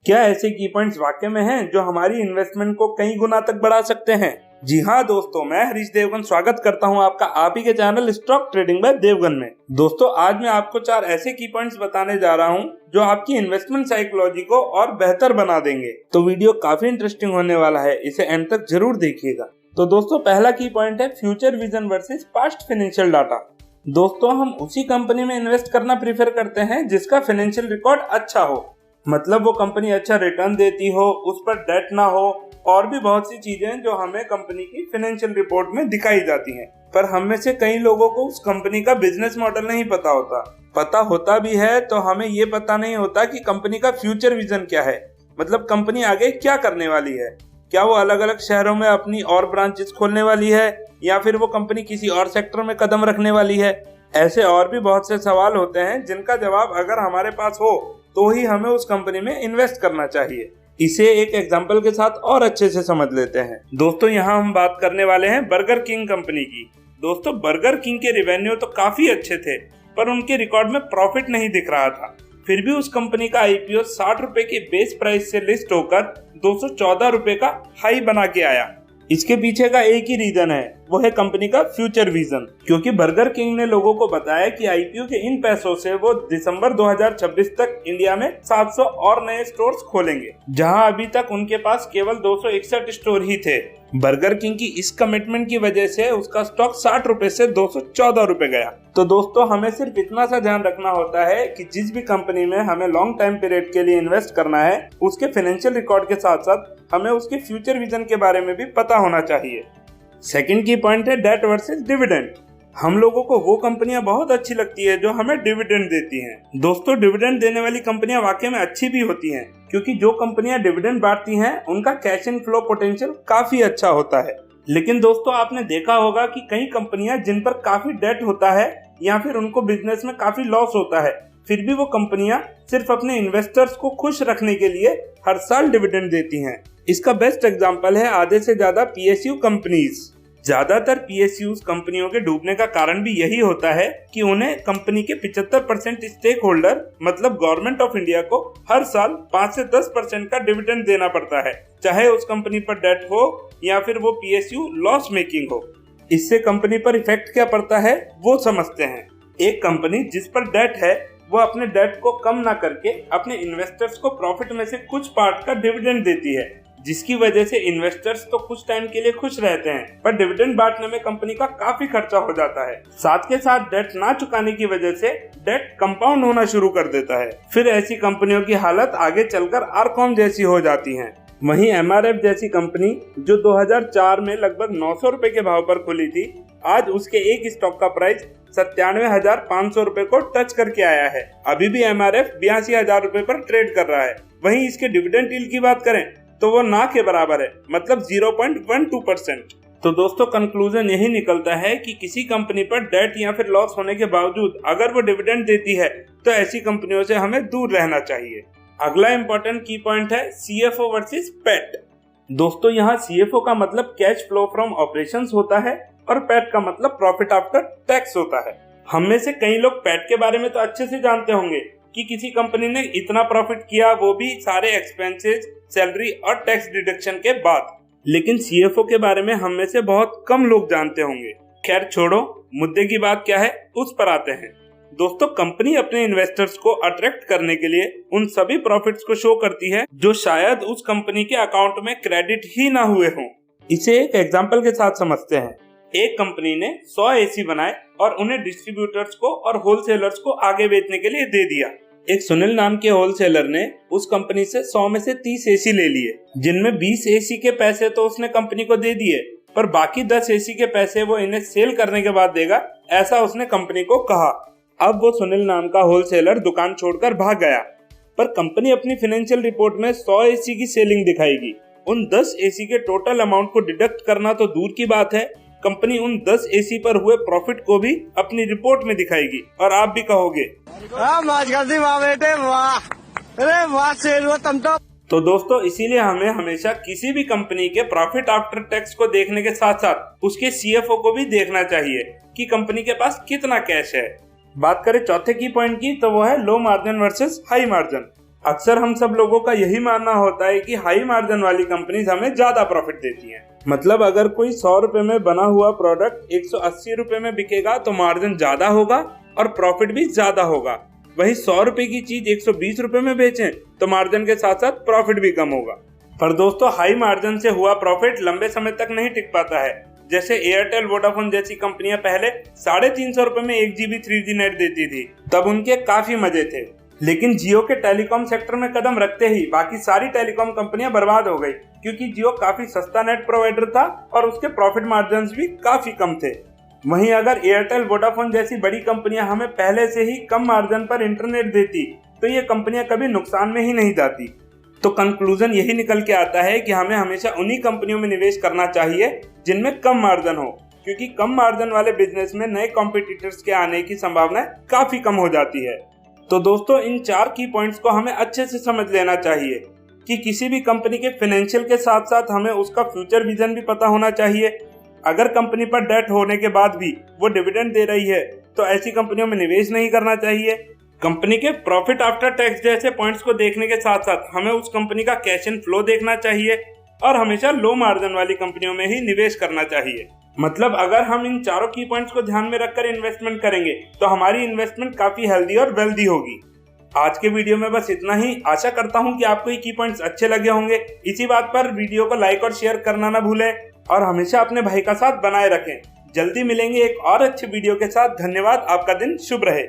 क्या ऐसे की पॉइंट्स वाकई में हैं जो हमारी इन्वेस्टमेंट को कई गुना तक बढ़ा सकते हैं? जी हाँ दोस्तों, मैं हरीश देवगन स्वागत करता हूँ आपका आप ही के channel stock trading by Devgan में। दोस्तों, आज मैं आपको 4 ऐसे की पॉइंट्स बताने जा रहा हूँ जो आपकी इन्वेस्टमेंट साइकोलॉजी को और बेहतर बना देंगे। तो वीडियो काफी इंटरेस्टिंग होने वाला है, इसे एंड तक जरूर देखिएगा। तो दोस्तों, पहला की पॉइंट है future vision versus past financial data. दोस्तों, हम उसी कंपनी में इन्वेस्ट करना प्रीफर करते हैं जिसका फाइनेंशियल रिकॉर्ड अच्छा हो, मतलब वो कंपनी अच्छा रिटर्न देती हो, उस पर डेट ना हो और भी बहुत सी चीजें जो हमें कंपनी की फाइनेंशियल रिपोर्ट में दिखाई जाती हैं। पर हम में से कई लोगों को उस कंपनी का बिजनेस मॉडल नहीं पता होता भी है तो हमें ये पता नहीं होता कि कंपनी का फ्यूचर विजन क्या है, मतलब कंपनी आगे क्या करने वाली है। क्या वो अलग अलग शहरों में अपनी और ब्रांचेस खोलने वाली है या फिर वो कंपनी किसी और सेक्टर में कदम रखने वाली है। ऐसे और भी बहुत से सवाल होते हैं जिनका जवाब अगर हमारे पास हो तो ही हमें उस कंपनी में इन्वेस्ट करना चाहिए। इसे एक एग्जांपल के साथ और अच्छे से समझ लेते हैं। दोस्तों, यहाँ हम बात करने वाले हैं बर्गर किंग कंपनी की। दोस्तों, बर्गर किंग के रेवेन्यू तो काफी अच्छे थे पर उनके रिकॉर्ड में प्रॉफिट नहीं दिख रहा था। फिर भी उस कंपनी का आईपीओ 60 रुपए के बेस प्राइस से लिस्ट होकर 214 रुपए का हाई बना के आया। इसके पीछे का एक ही रीजन है, वो है कंपनी का फ्यूचर विजन। क्योंकि बर्गर किंग ने लोगों को बताया कि आईपीओ के इन पैसों से वो दिसंबर 2026 तक इंडिया में 700 और नए स्टोर्स खोलेंगे, जहां अभी तक उनके पास केवल 261 स्टोर ही थे। बर्गर किंग की इस कमिटमेंट की वजह से उसका स्टॉक 60 रुपए से 214 रुपए गया। तो दोस्तों, हमें सिर्फ इतना सा ध्यान रखना होता है कि जिस भी कंपनी में हमें लॉन्ग टाइम पीरियड के लिए इन्वेस्ट करना है, उसके फाइनेंशियल रिकॉर्ड के साथ साथ हमें उसके फ्यूचर विजन के बारे में भी पता होना चाहिए। सेकंड की पॉइंट है डेट वर्सेस डिविडेंड। हम लोगों को वो कंपनियां बहुत अच्छी लगती है जो हमें डिविडेंड देती हैं। दोस्तों, डिविडेंड देने वाली कंपनियां वाकई में अच्छी भी होती हैं, क्योंकि जो कंपनियां डिविडेंड बांटती हैं उनका कैश इन फ्लो पोटेंशियल काफी अच्छा होता है। लेकिन दोस्तों, आपने देखा होगा कि कई कंपनियां जिन पर काफी डेट होता है या फिर उनको बिजनेस में काफी लॉस होता है, फिर भी वो कंपनियां सिर्फ अपने इन्वेस्टर्स को खुश रखने के लिए हर साल डिविडेंड देती हैं। इसका बेस्ट एग्जांपल है आधे से ज्यादा पीएसयू कंपनीज। ज्यादातर पीएसयू कंपनियों के डूबने का कारण भी यही होता है कि उन्हें कंपनी के 75% स्टेक होल्डर मतलब गवर्नमेंट ऑफ इंडिया को हर साल 5 से 10% का डिविडेंड देना पड़ता है, चाहे उस कंपनी पर डेट हो या फिर वो पीएसयू लॉस मेकिंग हो। इससे कंपनी पर इफेक्ट क्या पड़ता है वो समझते हैं। एक कंपनी जिस पर डेट है वो अपने डेट को कम ना करके अपने इन्वेस्टर्स को प्रॉफिट में से कुछ पार्ट का डिविडेंड देती है, जिसकी वजह से इन्वेस्टर्स तो कुछ टाइम के लिए खुश रहते हैं, पर डिविडेंड बांटने में कंपनी का काफी खर्चा हो जाता है। साथ के साथ डेट ना चुकाने की वजह से डेट कंपाउंड होना शुरू कर देता है। फिर ऐसी कंपनियों की हालत आगे चलकर आरकॉम जैसी हो जाती है। वहीं एमआरएफ जैसी कंपनी जो 2004 में लगभग 900 रुपए के भाव पर खुली थी, आज उसके एक स्टॉक का प्राइस 97,500 रुपए को टच करके आया है। अभी भी एमआरएफ 82,000 रुपए पर ट्रेड कर रहा है। वहीं इसके डिविडेंड यील्ड की बात करें तो वो ना के बराबर है, मतलब 0.12%। तो दोस्तों, कंक्लूजन यही निकलता है कि किसी कंपनी पर डेट या फिर लॉस होने के बावजूद अगर वो डिविडेंड देती है तो ऐसी कंपनियों से हमें दूर रहना चाहिए। अगला इम्पोर्टेंट की पॉइंट है सीएफओ वर्सेस पैट। दोस्तों, यहाँ सीएफओ का मतलब कैश फ्लो फ्रॉम ऑपरेशंस होता है और पैट का मतलब प्रॉफिट आफ्टर टैक्स होता है। हम में से कई लोग पैट के बारे में तो अच्छे से जानते होंगे कि किसी कंपनी ने इतना प्रॉफिट किया, वो भी सारे एक्सपेंसेस, सैलरी और टैक्स डिडक्शन के बाद। लेकिन सीएफओ के बारे में हम में से बहुत कम लोग जानते होंगे। खैर छोड़ो, मुद्दे की बात क्या है उस पर आते हैं। दोस्तों, कंपनी अपने इन्वेस्टर्स को अट्रैक्ट करने के लिए उन सभी प्रॉफिट्स को शो करती है जो शायद उस कंपनी के अकाउंट में क्रेडिट ही ना हुए हों। इसे एक एग्जांपल के साथ समझते हैं। एक कंपनी ने 100 एसी बनाए और उन्हें डिस्ट्रीब्यूटर्स को और होलसेलर्स को आगे बेचने के लिए दे दिया। एक सुनील नाम के होलसेलर ने उस कंपनी से 100 में से 30 एसी ले लिए, जिनमें 20 एसी के पैसे तो उसने कंपनी को दे दिए, पर बाकी 10 एसी के पैसे वो इन्हें सेल करने के बाद देगा, ऐसा उसने कंपनी को कहा। अब वो सुनील नाम का होलसेलर दुकान छोड़कर भाग गया, पर कंपनी अपनी फाइनेंशियल रिपोर्ट में 100 एसी की सेलिंग दिखाएगी। उन 10 एसी के टोटल अमाउंट को डिडक्ट करना तो दूर की बात है, कंपनी उन 10 एसी पर हुए प्रॉफिट को भी अपनी रिपोर्ट में दिखाएगी। और आप भी कहोगे तो दोस्तों, इसीलिए हमें हमेशा किसी भी कंपनी के प्रॉफिट आफ्टर टैक्स को देखने के साथ साथ उसके सीएफओ को भी देखना चाहिए कि कंपनी के पास कितना कैश है। बात करें चौथे की पॉइंट की, तो वो है low margin versus high margin. अक्सर हम सब लोगों का यही मानना होता है कि हाई मार्जिन वाली कंपनीज हमें ज्यादा प्रॉफिट देती हैं। मतलब अगर कोई 100 रुपए में बना हुआ प्रोडक्ट 180 रुपए में बिकेगा तो मार्जिन ज्यादा होगा और प्रॉफिट भी ज्यादा होगा। वही 100 रुपए की चीज 120 रुपए में बेचें तो मार्जिन के साथ साथ प्रॉफिट भी कम होगा। पर दोस्तों, हाई मार्जिन से हुआ प्रॉफिट लंबे समय तक नहीं टिक पाता है। जैसे एयरटेल, वोडाफोन जैसी कंपनियां पहले 350 रुपए में 1 GB 3G नेट देती थी, तब उनके काफी मजे थे। लेकिन जियो के टेलीकॉम सेक्टर में कदम रखते ही बाकी सारी टेलीकॉम कंपनियां बर्बाद हो गई, क्योंकि जियो काफी सस्ता नेट प्रोवाइडर था और उसके प्रॉफिट मार्जिन्स भी काफी कम थे। वहीं अगर एयरटेल, वोडाफोन जैसी बड़ी कंपनियां हमें पहले से ही कम मार्जिन पर इंटरनेट देती तो ये कंपनियां कभी नुकसान में ही नहीं जाती। तो कंक्लूजन यही निकल के आता है कि हमें हमेशा उन्हीं कंपनियों में निवेश करना चाहिए जिनमें कम मार्जिन हो, क्योंकि कम मार्जिन वाले बिजनेस में नए कॉम्पिटिटर्स के आने की संभावना काफी कम हो जाती है। तो दोस्तों, इन 4 की पॉइंट्स को हमें अच्छे से समझ लेना चाहिए कि किसी भी कंपनी के फाइनेंशियल के साथ साथ हमें उसका फ्यूचर विजन भी पता होना चाहिए। अगर कंपनी पर डेट होने के बाद भी वो डिविडेंड दे रही है तो ऐसी कंपनियों में निवेश नहीं करना चाहिए। कंपनी के प्रॉफिट आफ्टर टैक्स जैसे पॉइंट्स को देखने के साथ साथ हमें उस कंपनी का कैश इन फ्लो देखना चाहिए और हमेशा लो मार्जिन वाली कंपनियों में ही निवेश करना चाहिए। मतलब अगर हम इन चारों की पॉइंट्स को ध्यान में रखकर इन्वेस्टमेंट करेंगे तो हमारी इन्वेस्टमेंट काफी हेल्दी और वेल्दी होगी। आज के वीडियो में बस इतना ही। आशा करता हूँ कि आपको ये की पॉइंट्स अच्छे लगे होंगे। इसी बात पर वीडियो को लाइक और शेयर करना ना भूलें और हमेशा अपने भाई का साथ बनाए रखें। जल्दी मिलेंगे एक और अच्छे वीडियो के साथ। धन्यवाद। आपका दिन शुभ रहे।